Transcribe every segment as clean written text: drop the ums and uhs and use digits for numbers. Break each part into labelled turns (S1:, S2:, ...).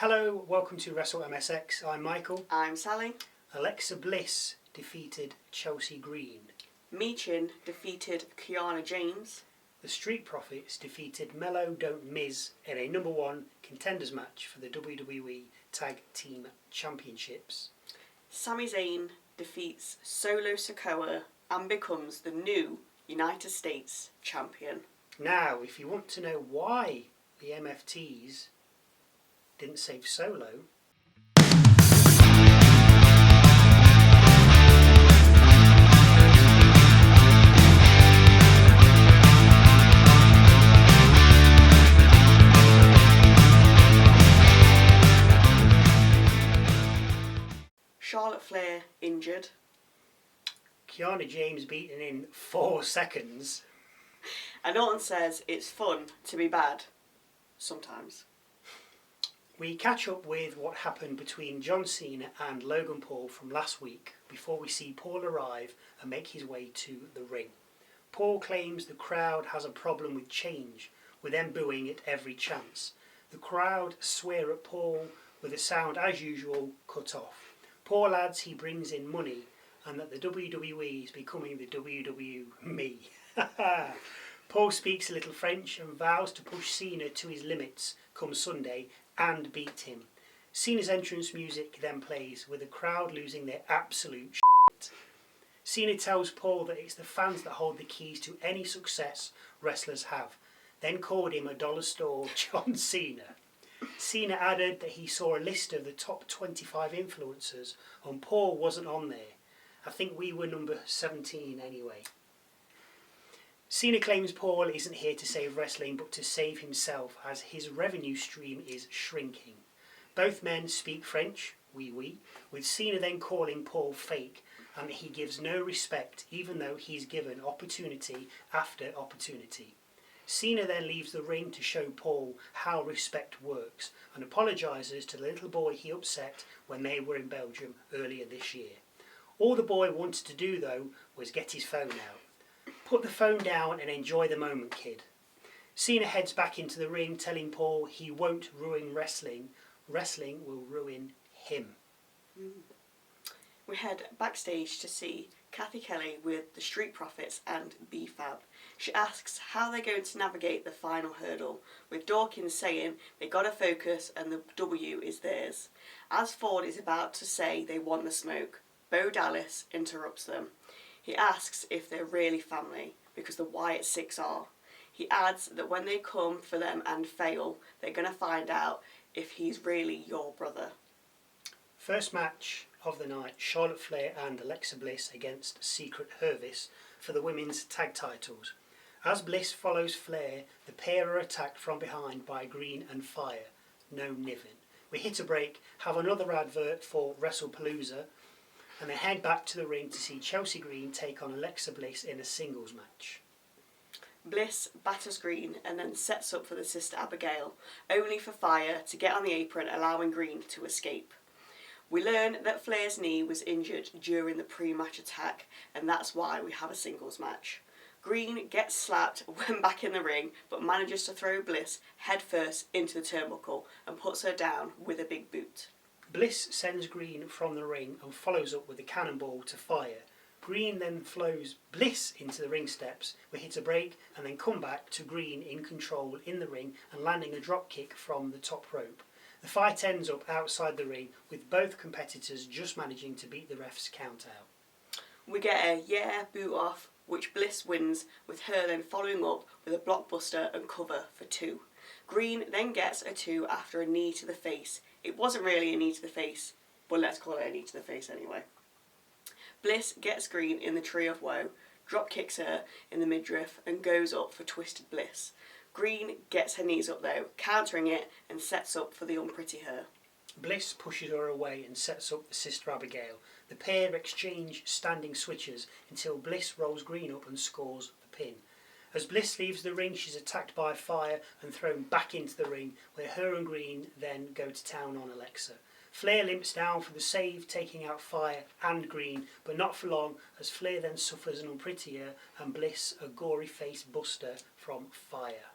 S1: Hello, welcome to Wrestle MSX. I'm Michael.
S2: I'm Sally.
S1: Alexa Bliss defeated Chelsea Green.
S2: Michin defeated Kiana James.
S1: The Street Profits defeated Melo Miz in a number 1 contenders match for the WWE Tag Team Championships.
S2: Sami Zayn defeats Solo Sikoa and becomes the new United States champion.
S1: Now, if you want to know why the MFTs didn't save Solo,
S2: Charlotte Flair injured.
S1: Kiana James beaten in 4 seconds.
S2: And Orton says it's fun to be bad. Sometimes.
S1: We catch up with what happened between John Cena and Logan Paul from last week before we see Paul arrive and make his way to the ring. Paul claims the crowd has a problem with change, with them booing at every chance. The crowd swear at Paul with the sound, as usual, cut off. Paul adds he brings in money and that the WWE is becoming the WWE me. Paul speaks a little French and vows to push Cena to his limits come Sunday and beat him. Cena's entrance music then plays with the crowd losing their absolute shit. Cena tells Paul that it's the fans that hold the keys to any success wrestlers have, then called him a dollar store John Cena. Cena added that he saw a list of the top 25 influencers and Paul wasn't on there. I think we were number 17 anyway. Cena claims Paul isn't here to save wrestling but to save himself as his revenue stream is shrinking. Both men speak French, oui, with Cena then calling Paul fake and that he gives no respect even though he's given opportunity after opportunity. Cena then leaves the ring to show Paul how respect works and apologises to the little boy he upset when they were in Belgium earlier this year. All the boy wanted to do though was get his phone out. Put the phone down and enjoy the moment, kid. Cena heads back into the ring telling Paul he won't ruin wrestling. Wrestling will ruin him.
S2: We head backstage to see Kathy Kelly with the Street Profits and B-Fab. She asks how they're going to navigate the final hurdle, with Dawkins saying they gotta focus and the W is theirs. As Ford is about to say they want the smoke, Bo Dallas interrupts them. He asks if they're really family, because the Wyatt Six are. He adds that when they come for them and fail, they're going to find out if he's really your brother.
S1: First match of the night, Charlotte Flair and Alexa Bliss against Secret Hervis for the women's tag titles. As Bliss follows Flair, the pair are attacked from behind by Green and Fire. No Niven. We hit a break, have another advert for WrestlePalooza, and then head back to the ring to see Chelsea Green take on Alexa Bliss in a singles match.
S2: Bliss batters Green and then sets up for the sister Abigail, only for Fire to get on the apron, allowing Green to escape. We learn that Flair's knee was injured during the pre-match attack, and that's why we have a singles match. Green gets slapped when back in the ring, but manages to throw Bliss headfirst into the turnbuckle and puts her down with a big boot.
S1: Bliss sends Green from the ring and follows up with a cannonball to Fire. Green then flows Bliss into the ring steps. We hit a break and then come back to Green in control in the ring and landing a drop kick from the top rope. The fight ends up outside the ring with both competitors just managing to beat the ref's count out.
S2: We get a boot off, which Bliss wins, with her then following up with a blockbuster and cover for 2. Green then gets a 2 after a knee to the face. It wasn't really a knee to the face, but let's call it a knee to the face anyway. Bliss gets Green in the Tree of Woe, drop kicks her in the midriff and goes up for Twisted Bliss. Green gets her knees up though, countering it and sets up for the Unpretty Her.
S1: Bliss pushes her away and sets up the sister Abigail. The pair exchange standing switches until Bliss rolls Green up and scores the pin. As Bliss leaves the ring, she's attacked by Fire and thrown back into the ring, where her and Green then go to town on Alexa. Flair limps down for the save, taking out Fire and Green, but not for long, as Flair then suffers an Unprettier and Bliss a gory face buster from Fire.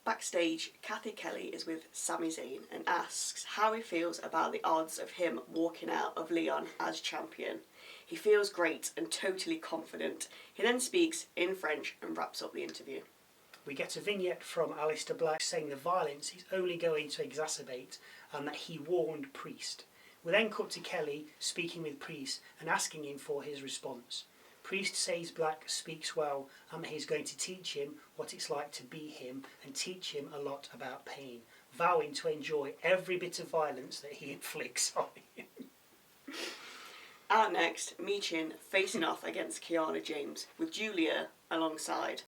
S2: Backstage, Kathy Kelly is with Sami Zayn and asks how he feels about the odds of him walking out of Leon as champion. He feels great and totally confident. He then speaks in French and wraps up the interview.
S1: We get a vignette from Aleister Black saying the violence is only going to exacerbate and that he warned Priest. We then cut to Kelly speaking with Priest and asking him for his response. Priest says Black speaks well and that he's going to teach him what it's like to be him and teach him a lot about pain, vowing to enjoy every bit of violence that he inflicts on him.
S2: Out next, Michin facing off against Kiana James with Julia alongside.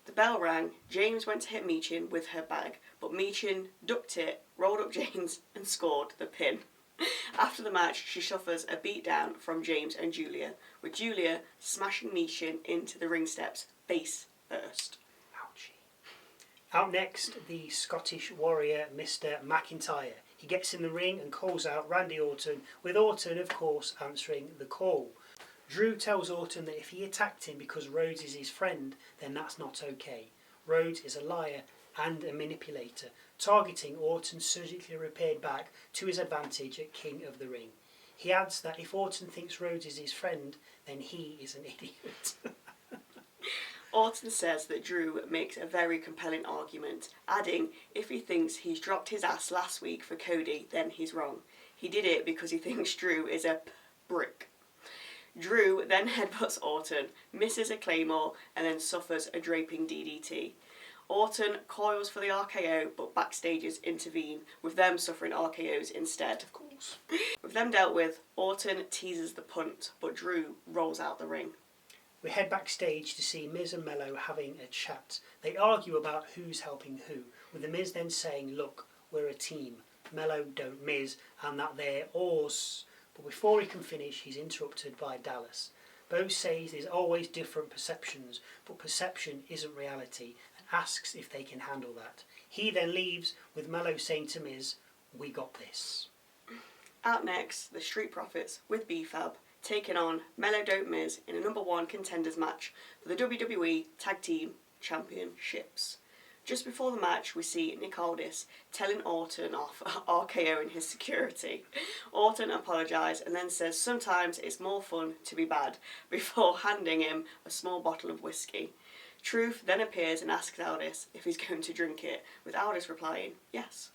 S2: The bell rang, James went to hit Michin with her bag, but Michin ducked it, rolled up James and scored the pin. After the match, she suffers a beatdown from James and Julia, with Julia smashing Michin into the ring steps face first.
S1: Ouchie. Out next, the Scottish warrior Mr. McIntyre. He gets in the ring and calls out Randy Orton, with Orton, of course, answering the call. Drew tells Orton that if he attacked him because Rhodes is his friend, then that's not okay. Rhodes is a liar and a manipulator, targeting Orton's surgically repaired back to his advantage at King of the Ring. He adds that if Orton thinks Rhodes is his friend, then he is an idiot.
S2: Orton says that Drew makes a very compelling argument, adding if he thinks he's dropped his ass last week for Cody, then he's wrong. He did it because he thinks Drew is a brick. Drew then headbutts Orton, misses a claymore, and then suffers a draping DDT. Orton coils for the RKO, but backstagers intervene, with them suffering RKOs instead.
S1: Of course.
S2: With them dealt with, Orton teases the punt, but Drew rolls out the ring.
S1: We head backstage to see Miz and Melo having a chat. They argue about who's helping who, with the Miz then saying, look, we're a team. Melo don't Miz, and that they're ours. But before he can finish, he's interrupted by Dallas. Bo says there's always different perceptions, but perception isn't reality, and asks if they can handle that. He then leaves, with Melo saying to Miz, we got this.
S2: Out next, the Street Profits with B-Fab taking on Melo Don't Miz in a #1 contenders match for the WWE Tag Team Championships. Just before the match, we see Nick Aldis telling Orton off RKOing his security. Orton apologises and then says sometimes it's more fun to be bad, before handing him a small bottle of whiskey. Truth then appears and asks Aldis if he's going to drink it, with Aldis replying, yes.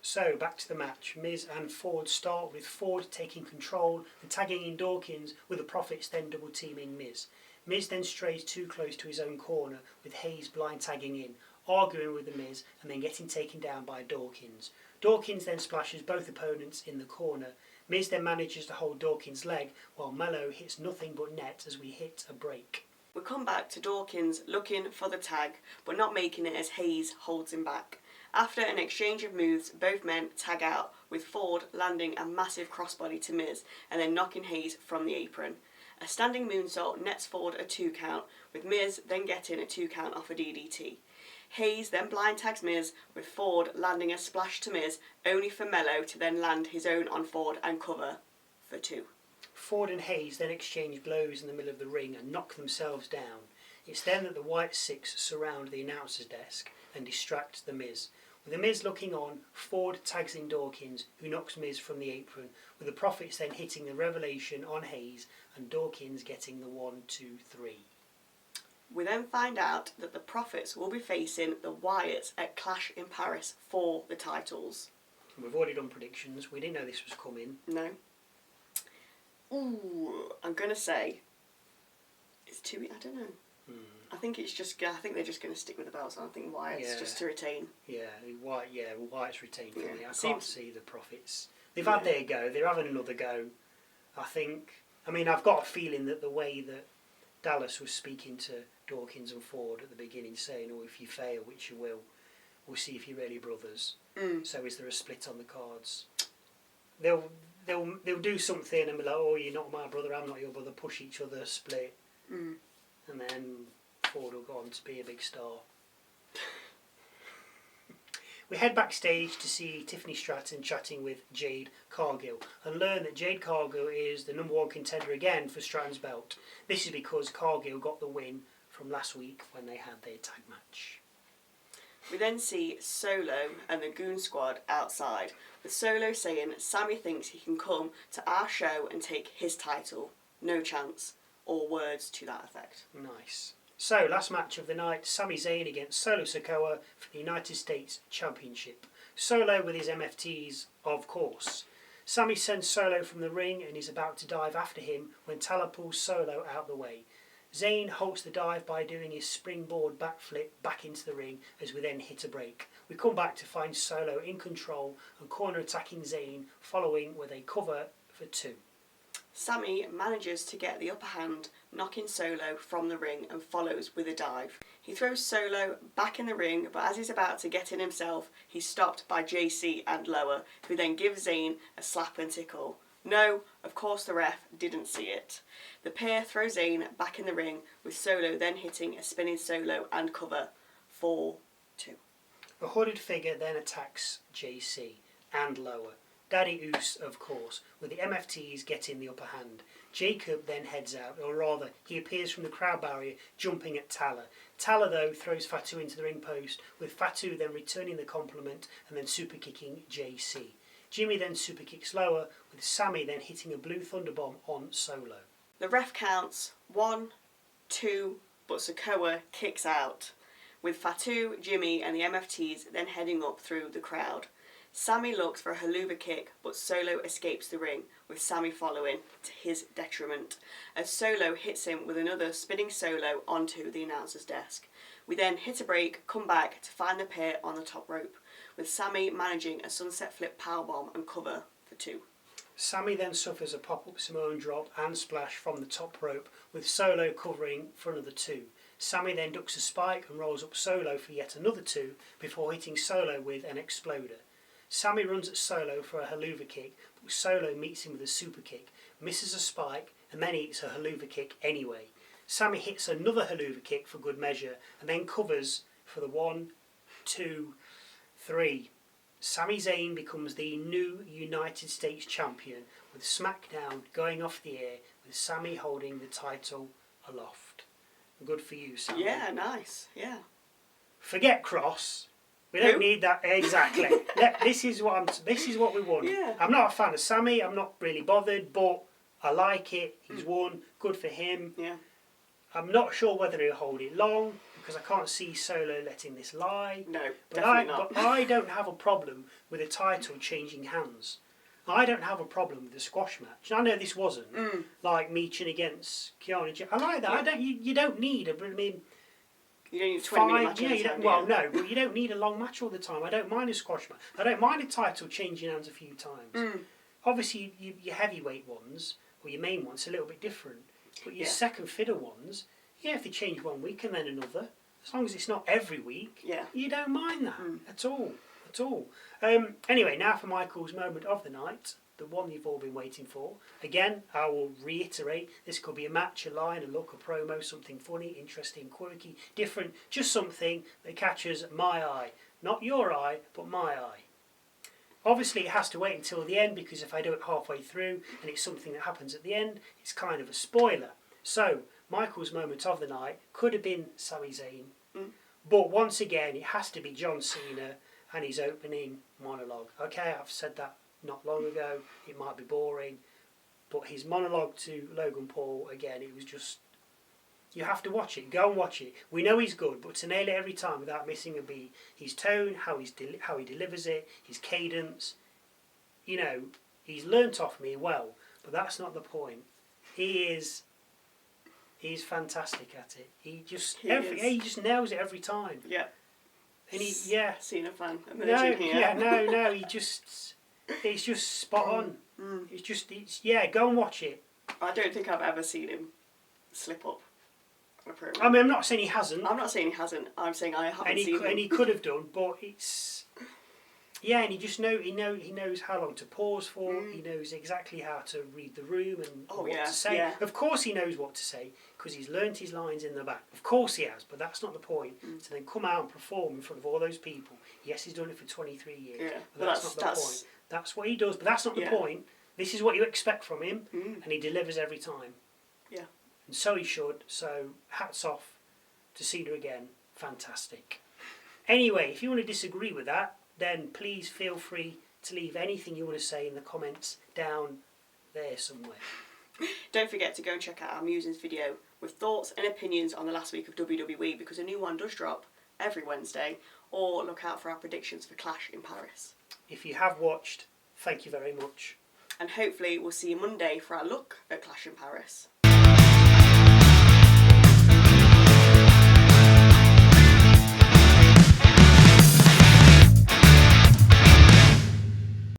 S1: So, back to the match. Miz and Ford start with Ford taking control and tagging in Dawkins, with the Profits then double teaming Miz. Miz then strays too close to his own corner, with Hayes blind tagging in, arguing with the Miz and then getting taken down by Dawkins. Dawkins then splashes both opponents in the corner. Miz then manages to hold Dawkins' leg, while Melo hits nothing but net as we hit a break.
S2: We come back to Dawkins looking for the tag, but not making it as Hayes holds him back. After an exchange of moves, both men tag out, with Ford landing a massive crossbody to Miz and then knocking Hayes from the apron. A standing moonsault nets Ford a 2 count, with Miz then getting a 2 count off a DDT. Hayes then blind tags Miz, with Ford landing a splash to Miz, only for Melo to then land his own on Ford and cover for 2.
S1: Ford and Hayes then exchange blows in the middle of the ring and knock themselves down. It's then that the White Six surround the announcer's desk and distract the Miz. With the Miz looking on, Ford tags in Dawkins, who knocks Miz from the apron, with the Profits then hitting the Revelation on Hayes and Dawkins getting the 1, 2, 3.
S2: We then find out that the Profits will be facing the Wyatts at Clash in Paris for the titles.
S1: We've already done predictions. We didn't know this was coming.
S2: No. Ooh, I'm going to say it's too... I don't know. I think they're just going to stick with the belts. I think Wyatt's just to retain.
S1: Wyatt's retained for me. I
S2: Seems...
S1: can't see the Profits. They've had their go. They're having another go. I've got a feeling that the way that Dallas was speaking to Dawkins and Ford at the beginning, saying, "Oh, if you fail, which you will, we'll see if you're really brothers." So is there a split on the cards? They'll do something and be like, "Oh, you're not my brother, I'm not your brother." Push each other, split, and then Ford will go on to be a big star. We head backstage to see Tiffany Stratton chatting with Jade Cargill and learn that Jade Cargill is the #1 contender again for Stratton's belt. This is because Cargill got the win from last week when they had their tag match.
S2: We then see Solo and the Goon Squad outside, with Solo saying Sami thinks he can come to our show and take his title. No chance. Or words to that effect.
S1: Nice. So, last match of the night, Sami Zayn against Solo Sikoa for the United States Championship. Solo with his MFTs, of course. Sami sends Solo from the ring and is about to dive after him when Tala pulls Solo out the way. Zayn halts the dive by doing his springboard backflip back into the ring as we then hit a break. We come back to find Solo in control and corner attacking Zayn, following with a cover for 2.
S2: Sami manages to get the upper hand, knocking Solo from the ring and follows with a dive. He throws Solo back in the ring, but as he's about to get in himself, he's stopped by JC and Lower, who then give Zayn a slap and tickle. No, of course the ref didn't see it. The pair throw Zayn back in the ring, with Solo then hitting a spinning solo and cover for 2.
S1: A hooded figure then attacks JC and Lower. Daddy Oos, of course, with the MFTs getting the upper hand. Jacob then heads out, or rather, he appears from the crowd barrier, jumping at Tala. Tala, though, throws Fatu into the ring post, with Fatu then returning the compliment and then super kicking JC. Jimmy then super kicks Lower, with Sami then hitting a blue thunderbomb on Solo.
S2: The ref counts 1, 2, but Sikoa kicks out, with Fatu, Jimmy and the MFTs then heading up through the crowd. Sami looks for a haluva kick, but Solo escapes the ring, with Sami following to his detriment, as Solo hits him with another spinning solo onto the announcer's desk. We then hit a break, come back to find the pair on the top rope, with Sami managing a sunset flip powerbomb and cover for 2.
S1: Sami then suffers a pop-up Samoan drop and splash from the top rope, with Solo covering for another 2. Sami then ducks a spike and rolls up Solo for yet another 2, before hitting Solo with an exploder. Sami runs at Solo for a haluva kick, but Solo meets him with a super kick, misses a spike, and then eats a haluva kick anyway. Sami hits another haluva kick for good measure, and then covers for the 1, 2, 3. Sami Zayn becomes the new United States champion, with SmackDown going off the air, with Sami holding the title aloft. Good for you, Sami.
S2: Yeah, nice. Yeah.
S1: Forget Cross. We don't need that exactly. This is what we want.
S2: Yeah.
S1: I'm not a fan of Sami. I'm not really bothered, but I like it. He's won. Good for him.
S2: Yeah.
S1: I'm not sure whether he'll hold it long because I can't see Solo letting this lie.
S2: No,
S1: but
S2: definitely not.
S1: But I don't have a problem with a title changing hands. I don't have a problem with the squash match. I know this wasn't like Michin against Kiana. I like that.
S2: Yeah.
S1: You don't need a. I mean.
S2: You don't need a 20-minute match.
S1: Yeah, you don't, well, no, but you don't need a long match all the time. I don't mind a squash match. I don't mind a title changing hands a few times. Obviously, your heavyweight ones, or your main ones, are a little bit different. But your second fiddle ones, if they change one week and then another, as long as it's not every week, you don't mind that at all. At all. Anyway, now for Michael's moment of the night. The one you've all been waiting for. Again, I will reiterate, this could be a match, a line, a look, a promo, something funny, interesting, quirky, different, just something that catches my eye. Not your eye, but my eye. Obviously, it has to wait until the end, because if I do it halfway through and it's something that happens at the end, it's kind of a spoiler. So, Michael's moment of the night could have been Sami Zayn, but once again, it has to be John Cena and his opening monologue. Okay, I've said that not long ago, it might be boring, but his monologue to Logan Paul, again, it was just, you have to watch it, go and watch it. We know he's good, but to nail it every time without missing a beat, his tone, how he delivers it, his cadence, he's learnt off me well, but that's not the point. He's fantastic at it. He just nails it every time.
S2: Yeah.
S1: And
S2: Cena fan.
S1: No, it's just spot on. Go and watch it.
S2: I don't think I've ever seen him slip up on a program.
S1: I mean, I'm not saying he hasn't.
S2: I'm not saying he hasn't. I'm saying I haven't seen him.
S1: And he could have done, but it's... Yeah, and he knows how long to pause for. He knows exactly how to read the room and what to say.
S2: Yeah.
S1: Of course he knows what to say, because he's learnt his lines in the back. Of course he has, but that's not the point. To then come out and perform in front of all those people. Yes, he's done it for 23 years, but that's not the point. That's what he does, but that's not the point. This is what you expect from him, and he delivers every time.
S2: Yeah.
S1: And so he should. So hats off to Cena again. Fantastic. Anyway, if you want to disagree with that, then please feel free to leave anything you want to say in the comments down there somewhere.
S2: Don't forget to go and check out our Musings video with thoughts and opinions on the last week of WWE, because a new one does drop every Wednesday, or look out for our predictions for Clash in Paris.
S1: If you have watched, thank you very much.
S2: And hopefully we'll see you Monday for our look at Clash in Paris.